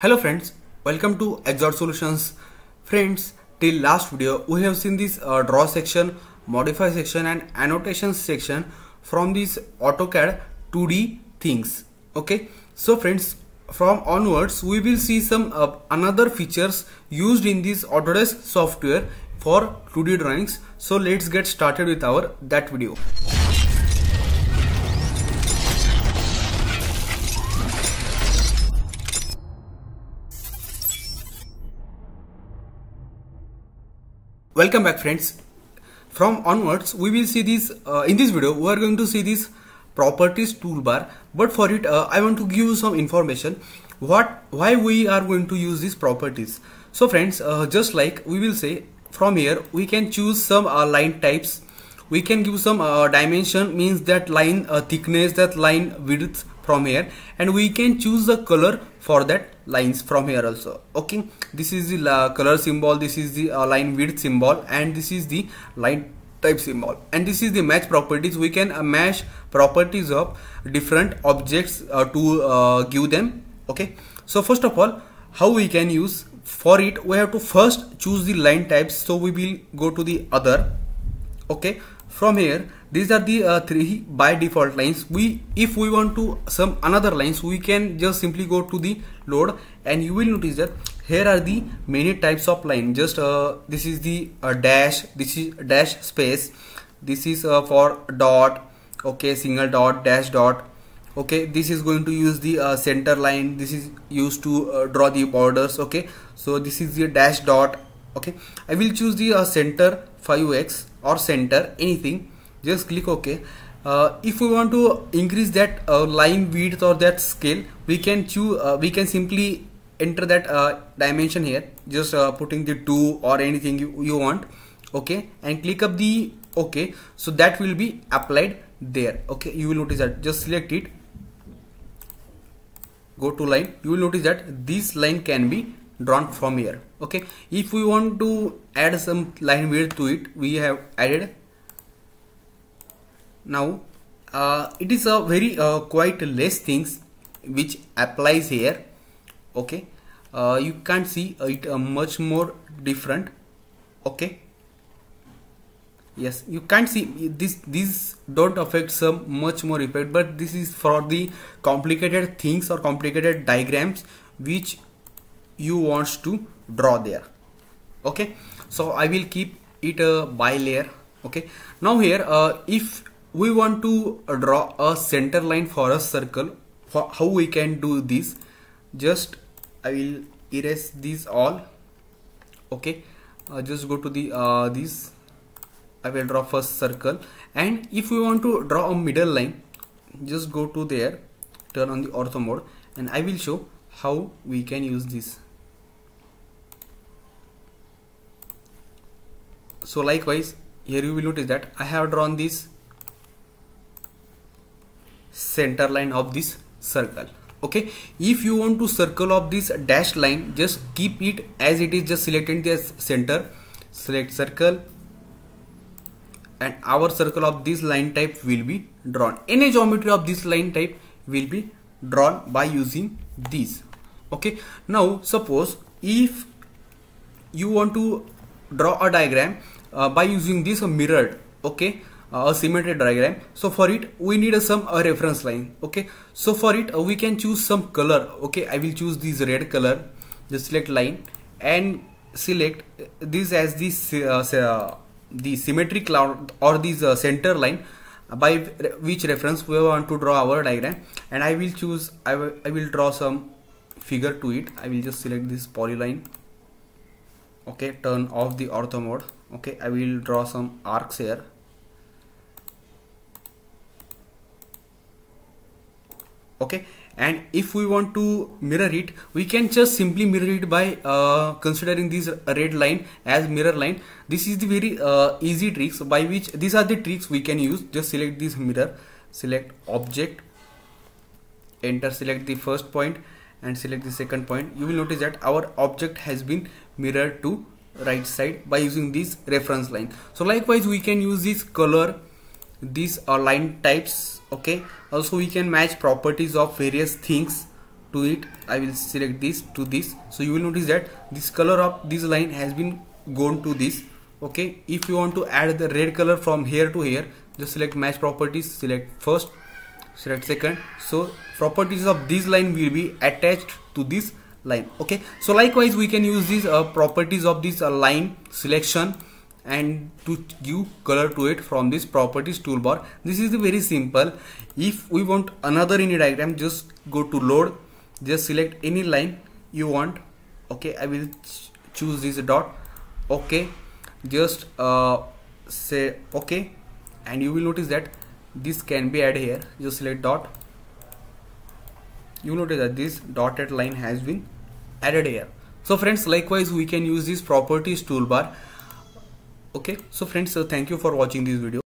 Hello friends, welcome to Exalt Solutions. Friends, till last video we have seen this draw section, modify section and annotation section from this AutoCAD 2D things. Okay, so friends, from onwards we will see some another features used in this Autodesk software for 2D drawings. So let's get started with our that video. Welcome back friends. From onwards we will see this in this video we are going to see this properties toolbar, but for it I want to give you some information why we are going to use these properties. So friends, just like we will say, from here we can choose some line types, we can give some dimension, means that line thickness, that line width from here, and we can choose the color for that lines from here also. Okay, this is the color symbol, this is the line width symbol, and this is the line type symbol, and this is the match properties. We can match properties of different objects to give them. Okay, so first of all, how we can use, for it we have to first choose the line types. So we will go to the other. Okay, from here these are the three by default lines. If we want to some another lines, we can just simply go to the load, and you will notice that here are the many types of line. Just this is the dash, this is dash space, this is for dot, okay, single dot, dash dot. Okay, this is going to use the center line, this is used to draw the borders. Okay, so this is the dash dot. Okay, I will choose the center 5x or center, anything. Just click OK. If we want to increase that line width or that scale, we can choose. We can simply enter that dimension here. Just putting the 2 or anything you want. Okay, and click up the OK. So that will be applied there. Okay, you will notice that. Just select it. Go to line. You will notice that this line can be drawn from here. Okay, if we want to add some line width to it, we have added. Now it is a very quite less things which applies here. Okay, you can't see it much more different. Okay, yes, you can't see this don't affect some much more effect, but this is for the complicated things or complicated diagrams which you want to draw there. Okay, so I will keep it a by layer. Okay, now here if we want to draw a center line for a circle, for how we can do this, just I will erase these all. Okay, just go to the this, I will draw first circle, and if we want to draw a middle line, just go to there, turn on the ortho mode, and I will show how we can use this. So likewise here you will notice that I have drawn this center line of this circle. Okay, if you want to circle of this dashed line, just keep it as it is, just selecting the center, select circle, and our circle of this line type will be drawn. Any geometry of this line type will be drawn by using these. Okay, now suppose if you want to draw a diagram by using this mirrored, okay, a symmetric diagram. So for it we need some reference line. Okay, so for it we can choose some color. Okay, I will choose this red color. Just select line and select this as the symmetric cloud or this center line by which reference we want to draw our diagram. And I will choose, I will draw some figure to it. I will just select this polyline. Okay, turn off the ortho mode. Okay, I will draw some arcs here. Okay, and if we want to mirror it, we can just simply mirror it by considering this red line as mirror line. This is the very easy tricks by which these are the tricks we can use. Just select this mirror, select object, enter, select the first point and select the second point. You will notice that our object has been mirrored to right side by using this reference line. So likewise we can use this color, these are line types. Okay, also we can match properties of various things. to it, I will select this to this. So you will notice that this color of this line has been gone to this. Okay, if you want to add the red color from here to here, just select match properties, select first, select second. So properties of this line will be attached to this line. Okay, so likewise we can use these properties of this line selection and to give color to it from this properties toolbar. This is very simple. If we want another any diagram, just go to load, just select any line you want. Okay, I will choose this dot. Okay, just say okay, and you will notice that this can be added here. Just select dot. You notice that this dotted line has been added here. So friends, likewise we can use this properties toolbar. Okay, so friends, thank you for watching this video.